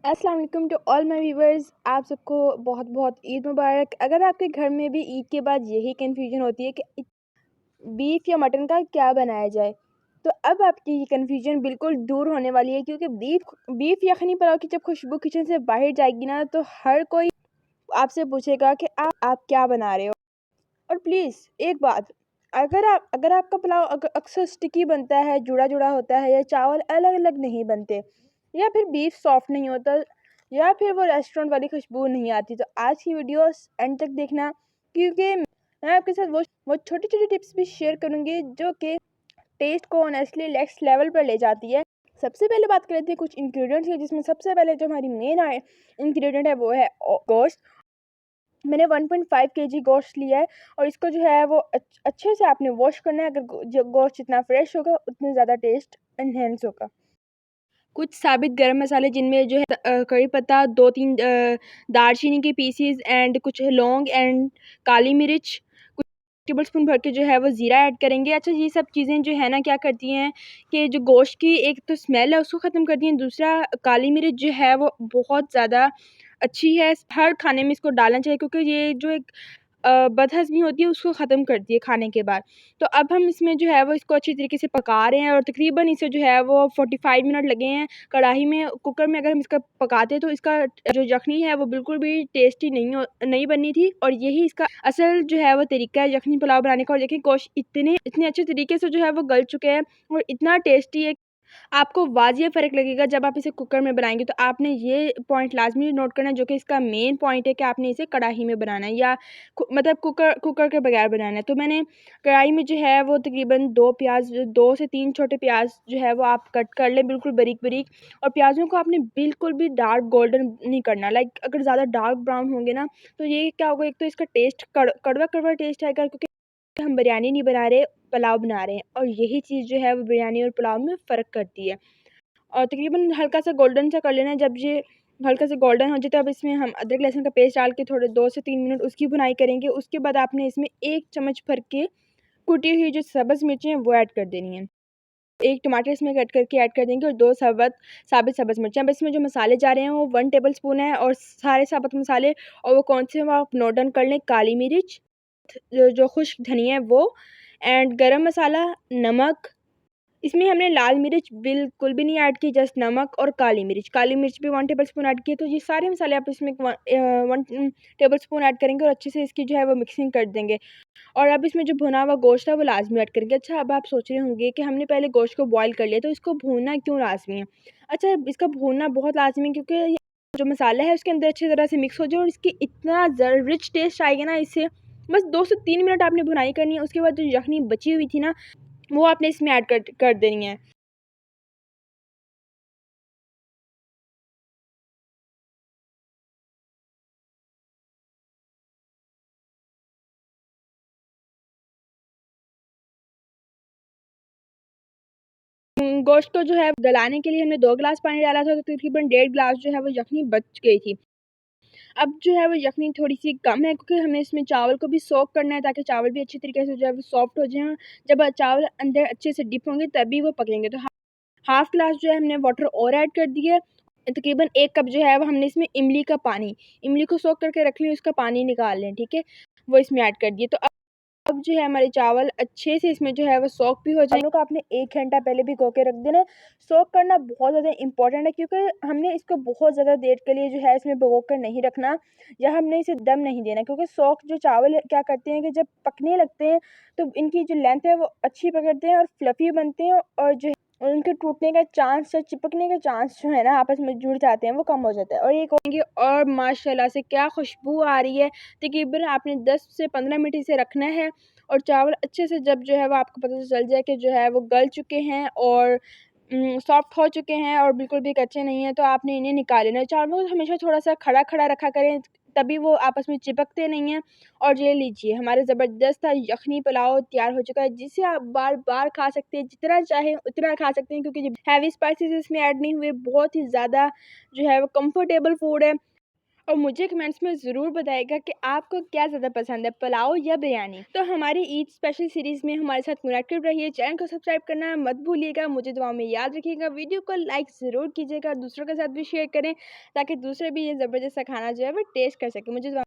अस्सलाम वालेकुम to all my viewers. आप सबको बहुत बहुत ईद मुबारक। अगर आपके घर में भी ईद के बाद यही कन्फ्यूजन होती है कि बीफ या मटन का क्या बनाया जाए, तो अब आपकी ये कन्फ्यूजन बिल्कुल दूर होने वाली है, क्योंकि बीफ यखनी पुलाव की जब खुशबू किचन से बाहर जाएगी ना, तो हर कोई आपसे पूछेगा कि आप क्या बना रहे हो। और प्लीज़ एक बात, अगर आपका पुलाव अक्सर स्टिकी बनता है, जुड़ा जुड़ा होता है, या चावल अलग अलग नहीं बनते, या फिर बीफ सॉफ्ट नहीं होता, या फिर वो रेस्टोरेंट वाली खुशबू नहीं आती, तो आज की वीडियो एंड तक देखना, क्योंकि मैं आपके साथ वो छोटी छोटी टिप्स भी शेयर करूंगी जो कि टेस्ट को ऑनेस्टली नेक्स्ट लेवल पर ले जाती है। सबसे पहले बात कर लेते हैं कुछ इंग्रेडिएंट्स की, जिसमें सबसे पहले जो हमारी मेन इंग्रेडिएंट है वो है गोश्त। मैंने 1.5 केजी गोश्त लिया है, और इसको जो है वो अच्छे से आपने वॉश करना है। अगर जो गोश्त जितना फ्रेश होगा उतने ज़्यादा टेस्ट एनहेंस होगा। कुछ साबित गरम मसाले, जिनमें जो है कड़ी पत्ता, 2-3 दालचीनी की पीसीज, एंड कुछ लौंग एंड काली मिर्च, कुछ टेबल स्पून भर के जो है वो ज़ीरा ऐड करेंगे। अच्छा, ये सब चीज़ें जो है ना क्या करती हैं कि जो गोश्त की एक तो स्मेल है उसको ख़त्म करती हैं, दूसरा काली मिर्च जो है वो बहुत ज़्यादा अच्छी है। हर खाने में इसको डालना चाहिए, क्योंकि ये जो एक बदहज़मी होती है उसको ख़त्म करती है खाने के बाद। तो अब हम इसमें जो है वो इसको अच्छी तरीके से पका रहे हैं, और तकरीबन इसे जो है वो 45 मिनट लगे हैं। कढ़ाई में, कुकर में अगर हम इसका पकाते तो इसका जो यखनी है वो बिल्कुल भी टेस्टी नहीं बनी थी, और यही इसका असल जो है वो तरीका है यखनी पुलाव बनाने का। और देखिए गोश्त इतने अच्छे तरीके से जो है वो गल चुके हैं, और इतना टेस्टी है। आपको वाज़िह फ़र्क लगेगा जब आप इसे कुकर में बनाएँगे। तो आपने ये पॉइंट लाज़मी नोट करना है, जो कि इसका मेन पॉइंट है, कि आपने इसे कढ़ाई में बनाना है, या मतलब कुकर के बगैर बनाना है। तो मैंने कढ़ाई में जो है वो तकरीबन 2 से 3 छोटे प्याज़ जो है वो आप कट कर लें बिल्कुल बारीक-बारीक। और प्याज़ों को आपने बिल्कुल भी डार्क गोल्डन नहीं करना। लाइक अगर ज़्यादा डार्क ब्राउन होंगे ना, तो ये क्या होगा, एक तो इसका टेस्ट कड़वा-कड़वा टेस्ट आएगा, क्योंकि हम बिरयानी नहीं बना रहे, पुलाव बना रहे हैं, और यही चीज़ जो है वो बिरयानी और पुलाव में फ़र्क करती है। और तकरीबन हल्का सा गोल्डन सा कर लेना है। जब ये हल्का सा गोल्डन हो जाए, तो अब इसमें हम अदरक लहसुन का पेस्ट डाल के थोड़े 2 से 3 मिनट उसकी भुनाई करेंगे। उसके बाद आपने इसमें 1 चम्मच भर के कुटी हुई जो सब्ज़ मिर्चें हैं वो ऐड कर देनी है। 1 टमाटर इसमें कट करके ऐड कर देंगे, और 2 साबित सब्ज़ मिर्चें। अब इसमें जो मसाले जा रहे हैं वो 1 टेबल स्पून है, और सारे साबुत मसाले, और वो कौन से हैं वो आप नोट डाउन कर लें। काली मिर्च, जो खुश्क धनिया है वो, एंड गरम मसाला, नमक। इसमें हमने लाल मिर्च बिल्कुल भी नहीं ऐड की, जस्ट नमक और काली मिर्च भी 1 टेबलस्पून ऐड की है। तो ये सारे मसाले आप इसमें 1 टेबलस्पून ऐड करेंगे, और अच्छे से इसकी जो है वो मिक्सिंग कर देंगे। और अब इसमें जो भुना हुआ गोश्त है वो लाज़मी ऐड करेंगे। अच्छा, अब आप सोच रहे होंगे कि हमने पहले गोश्त को बॉयल कर लिया, तो इसको भूनना क्यों लाज़मी है? अच्छा, इसका भूनना बहुत लाज़मी है, क्योंकि ये जो मसाला है उसके अंदर अच्छी तरह से मिक्स हो जाए, और इसकी इतना रिच टेस्ट आएगा ना इससे। बस 2 से 3 मिनट आपने भुनाई करनी है। उसके बाद जो यखनी बची हुई थी ना, वो आपने इसमें ऐड कर देनी है। गोश्त को जो है गलाने के लिए हमने 2 गिलास पानी डाला था, तो तकरीबन 1.5 गिलास जो है वो यखनी बच गई थी। अब जो है वो यखनी थोड़ी-सी कम है, क्योंकि हमें इसमें चावल को भी सोक करना है, ताकि चावल भी अच्छी तरीके से जो है वो सॉफ्ट हो जाएँ। जब चावल अंदर अच्छे से डिप होंगे तभी वो पकेंगे। तो हाफ़ गिलास जो है हमने वाटर और ऐड कर दिया है। तकरीबन 1 कप जो है वो हमने इसमें इमली को सोक करके रख लिया, उसका पानी निकाल लें, ठीक है? वो इसमें ऐड कर दिए। तो अब जो है हमारे चावल अच्छे से इसमें जो है वो सॉक भी हो जाएँगे। चावलों को आपने 1 घंटा पहले भिगो के रख देना है। सॉक करना बहुत ज़्यादा इम्पोर्टेंट है, क्योंकि हमने इसको बहुत ज़्यादा देर के लिए जो है इसमें भिगो कर नहीं रखना, या हमने इसे दम नहीं देना, क्योंकि सॉक जो चावल है क्या करते हैं कि जब पकने लगते हैं, तो इनकी जो लेंथ है वो अच्छी पकड़ते हैं और फ्लफ़ी बनते हैं, और जो है उनके टूटने का चांस या चिपकने का चांस जो है ना, आपस में जुड़ जाते हैं, वो कम हो जाता है। और ये कहेंगे, और माशाल्लाह से क्या खुशबू आ रही है। तकरीबन आपने 10 से 15 मिनट इसे रखना है, और चावल अच्छे से जब जो है वो आपको पता चल जाए कि जो है वो गल चुके हैं, और सॉफ्ट हो चुके हैं, और बिल्कुल भी कच्चे नहीं हैं, तो आपने इन्हें निकाल लेना है। चावलों को हमेशा थोड़ा-सा खड़ा-खड़ा रखा करें, तभी वो आपस में चिपकते नहीं हैं। और ये लीजिए, हमारा ज़बरदस्त सा यखनी पुलाव तैयार हो चुका है, जिसे आप बार-बार खा सकते हैं, जितना चाहें उतना खा सकते हैं, क्योंकि हैवी स्पाइसेस इसमें ऐड नहीं हुए। बहुत ही ज़्यादा जो है वो कम्फर्टेबल फूड है। और मुझे कमेंट्स में ज़रूर बताइएगा कि आपको क्या ज़्यादा पसंद है, पुलाव या बिरयानी। तो हमारी ईद स्पेशल सीरीज़ में हमारे साथ कनेक्टेड रहिए। चैनल को सब्सक्राइब करना मत भूलिएगा। मुझे दुआ में याद रखिएगा। वीडियो को लाइक ज़रूर कीजिएगा, दूसरों के साथ भी शेयर करें ताकि दूसरे भी ये ज़बरदस्त सा खाना जो है वो टेस्ट कर सकें। मुझे दुआ